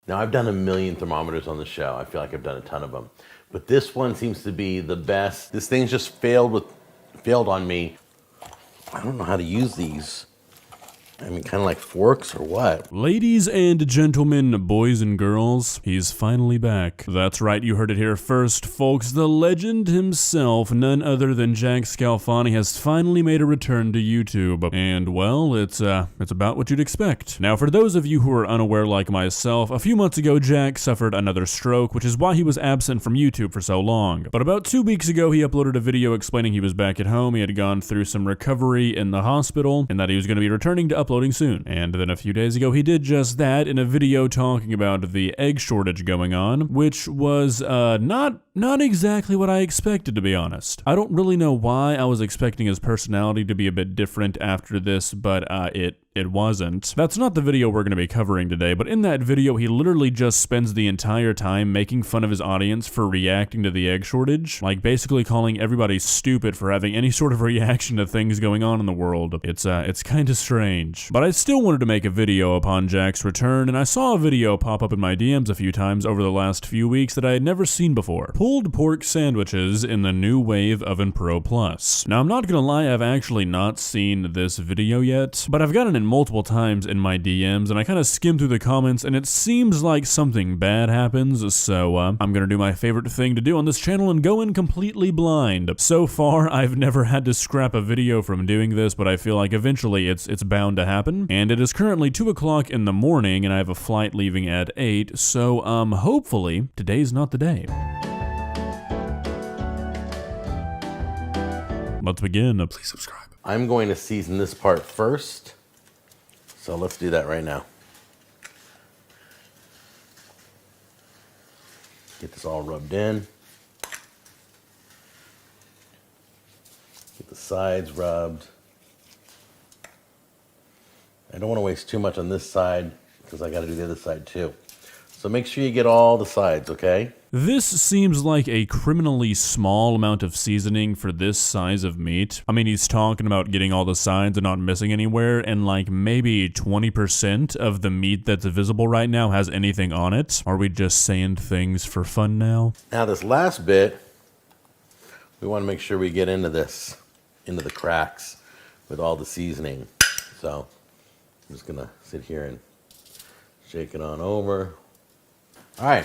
Now, I've done a million thermometers on the show. I feel like I've done a ton of them. But this one seems to be the best. This thing's just failed on me. I don't know how to use these. I mean, kind of like forks or what? Ladies and gentlemen, boys and girls, he's finally back. That's right, you heard it here first, folks. The legend himself, none other than Jack Scalfani, has finally made a return to YouTube. And, well, it's about what you'd expect. Now, for those of you who are unaware like myself, a few months ago, Jack suffered another stroke, which is why he was absent from YouTube for so long. But about 2 weeks ago, he uploaded a video explaining he was back at home, he had gone through some recovery in the hospital, and that he was going to be returning to uploading soon. And then a few days ago, he did just that in a video talking about the egg shortage going on, which was not exactly what I expected, to be honest. I don't really know why I was expecting his personality to be a bit different after this, but it wasn't. That's not the video we're going to be covering today, but in that video, he literally just spends the entire time making fun of his audience for reacting to the egg shortage, like basically calling everybody stupid for having any sort of reaction to things going on in the world. It's kind of strange. But I still wanted to make a video upon Jack's return, and I saw a video pop up in my DMs a few times over the last few weeks that I had never seen before. Pulled pork sandwiches in the new Wave Oven Pro Plus. Now, I'm not gonna lie, I've actually not seen this video yet, but I've gotten it multiple times in my DMs, and I kind of skimmed through the comments, and it seems like something bad happens, so I'm gonna do my favorite thing to do on this channel and go in completely blind. So far, I've never had to scrap a video from doing this, but I feel like eventually it's bound to happen, and it is currently 2 o'clock in the morning, and I have a flight leaving at 8, so hopefully, today's not the day. Let's begin. Please subscribe. I'm going to season this part first. So let's do that right now. Get this all rubbed in. Get the sides rubbed. I don't want to waste too much on this side because I got to do the other side too. So make sure you get all the sides, okay? This seems like a criminally small amount of seasoning for this size of meat. I mean, he's talking about getting all the sides and not missing anywhere, and like maybe 20% of the meat that's visible right now has anything on it. Are we just saying things for fun now? Now this last bit, we want to make sure we get into this, into the cracks with all the seasoning. So I'm just gonna sit here and shake it on over. All right.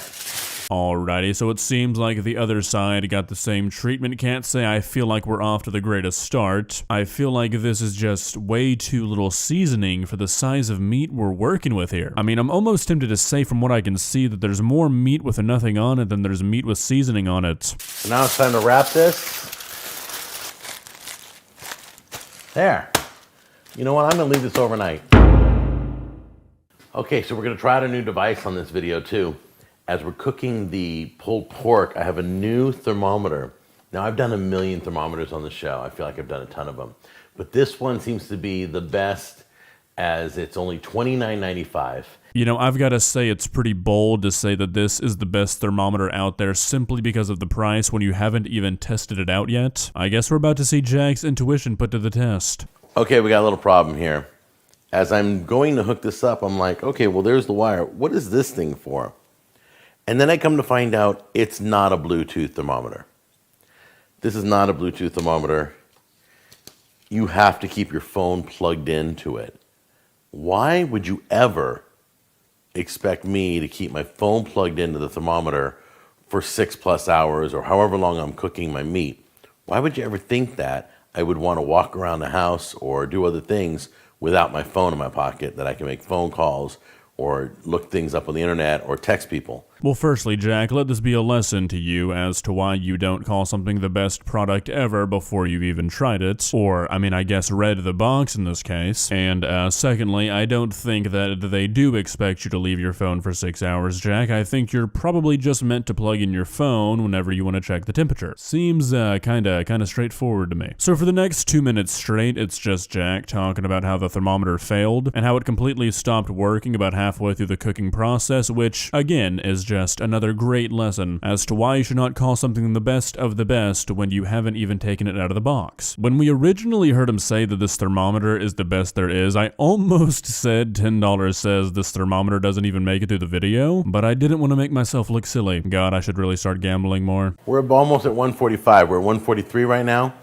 Alrighty, so it seems like the other side got the same treatment. Can't say I feel like we're off to the greatest start. I feel like this is just way too little seasoning for the size of meat we're working with here. I mean, I'm almost tempted to say from what I can see that there's more meat with nothing on it than there's meat with seasoning on it. So now it's time to wrap this. There. You know what? I'm gonna leave this overnight. Okay, so we're gonna try out a new device on this video too. As we're cooking the pulled pork, I have a new thermometer. Now, I've done a million thermometers on the show. I feel like I've done a ton of them. But this one seems to be the best, as it's only $29.95. You know, I've got to say it's pretty bold to say that this is the best thermometer out there simply because of the price when you haven't even tested it out yet. I guess we're about to see Jack's intuition put to the test. Okay, we got a little problem here. As I'm going to hook this up, I'm like, okay, well, there's the wire. What is this thing for? And then I come to find out it's not a Bluetooth thermometer. This is not a Bluetooth thermometer. You have to keep your phone plugged into it. Why would you ever expect me to keep my phone plugged into the thermometer for 6+ hours or however long I'm cooking my meat? Why would you ever think that I would want to walk around the house or do other things without my phone in my pocket, that I can make phone calls or look things up on the internet or text people? Well, firstly, Jack, let this be a lesson to you as to why you don't call something the best product ever before you've even tried it. Or, I mean, I guess read the box in this case. And secondly, I don't think that they do expect you to leave your phone for 6 hours, Jack. I think you're probably just meant to plug in your phone whenever you want to check the temperature. Seems kinda straightforward to me. So for the next 2 minutes straight, it's just Jack talking about how the thermometer failed and how it completely stopped working about halfway through the cooking process, which, again, is just another great lesson as to why you should not call something the best of the best when you haven't even taken it out of the box. When we originally heard him say that this thermometer is the best there is, I almost said $10 says this thermometer doesn't even make it through the video, but I didn't want to make myself look silly. God, I should really start gambling more. We're almost at 145. We're at 143 right now.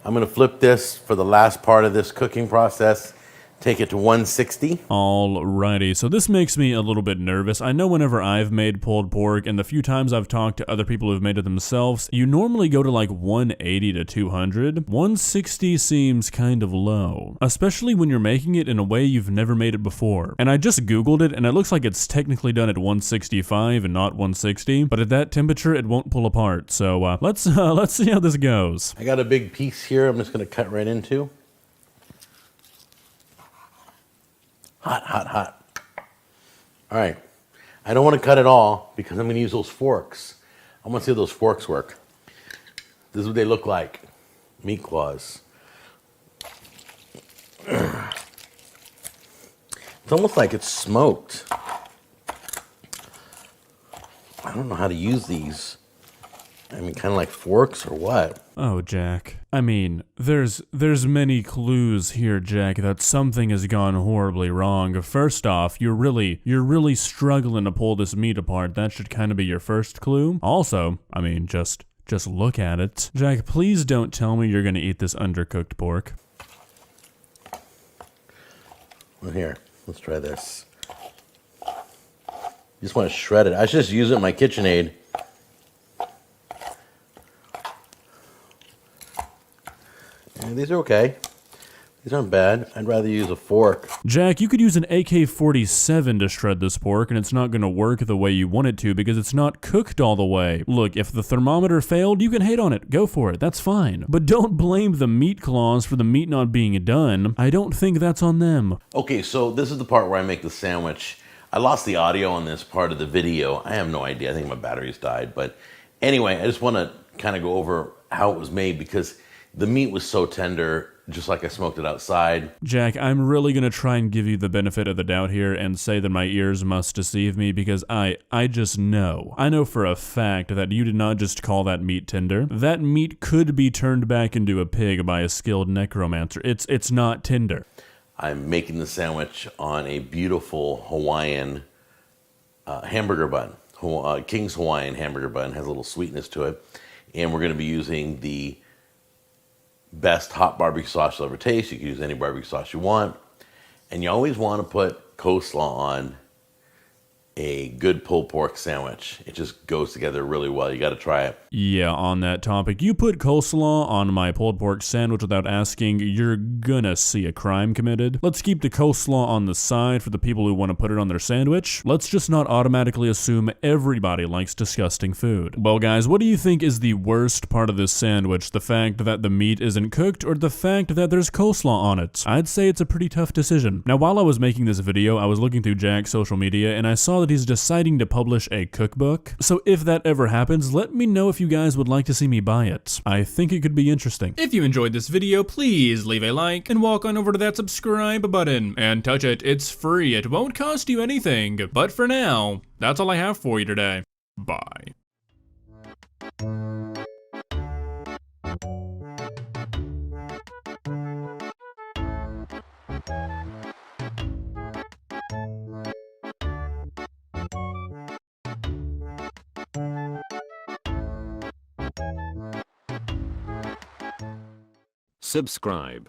I'm going to flip this for the last part of this cooking process. Take it to 160. Alrighty, so this makes me a little bit nervous. I know whenever I've made pulled pork and the few times I've talked to other people who've made it themselves, you normally go to like 180 to 200. 160 seems kind of low, especially when you're making it in a way you've never made it before. And I just Googled it and it looks like it's technically done at 165 and not 160, but at that temperature it won't pull apart. So let's see how this goes. I got a big piece here I'm just going to cut right into. Hot, hot, hot. All right. I don't want to cut it all because I'm going to use those forks. I want to see how those forks work. This is what they look like. Meat claws. It's almost like it's smoked. I don't know how to use these. I mean, kind of like forks or what? Oh, Jack. I mean, there's many clues here, Jack, that something has gone horribly wrong. First off, you're really struggling to pull this meat apart. That should kind of be your first clue. Also, I mean, just look at it. Jack, please don't tell me you're gonna eat this undercooked pork. Well, here, let's try this. You just want to shred it. I should just use it in my KitchenAid. These are okay. These aren't bad. I'd rather use a fork. Jack, you could use an AK-47 to shred this pork, and it's not going to work the way you want it to because it's not cooked all the way. Look, if the thermometer failed, you can hate on it. Go for it. That's fine. But don't blame the meat claws for the meat not being done. I don't think that's on them. Okay, so this is the part where I make the sandwich. I lost the audio on this part of the video. I have no idea. I think my batteries died. But anyway, I just want to kind of go over how it was made because the meat was so tender, just like I smoked it outside. Jack, I'm really going to try and give you the benefit of the doubt here and say that my ears must deceive me because I just know. I know for a fact that you did not just call that meat tender. That meat could be turned back into a pig by a skilled necromancer. It's not tender. I'm making the sandwich on a beautiful Hawaiian hamburger bun. King's Hawaiian hamburger bun has a little sweetness to it. And we're going to be using the best hot barbecue sauce you'll ever taste. You can use any barbecue sauce you want. And you always want to put coleslaw on a good pulled pork sandwich. It just goes together really well. You got to try it. Yeah, on that topic, you put coleslaw on my pulled pork sandwich without asking, you're gonna see a crime committed. Let's keep the coleslaw on the side for the people who want to put it on their sandwich. Let's just not automatically assume everybody likes disgusting food. Well, guys, what do you think is the worst part of this sandwich? The fact that the meat isn't cooked or the fact that there's coleslaw on it? I'd say it's a pretty tough decision. Now, while I was making this video, I was looking through Jack's social media and I saw that he's deciding to publish a cookbook. So if that ever happens, let me know if you guys would like to see me buy it. I think it could be interesting. If you enjoyed this video, please leave a like and walk on over to that subscribe button and touch it. It's free. It won't cost you anything. But for now, that's all I have for you today. Bye. Subscribe.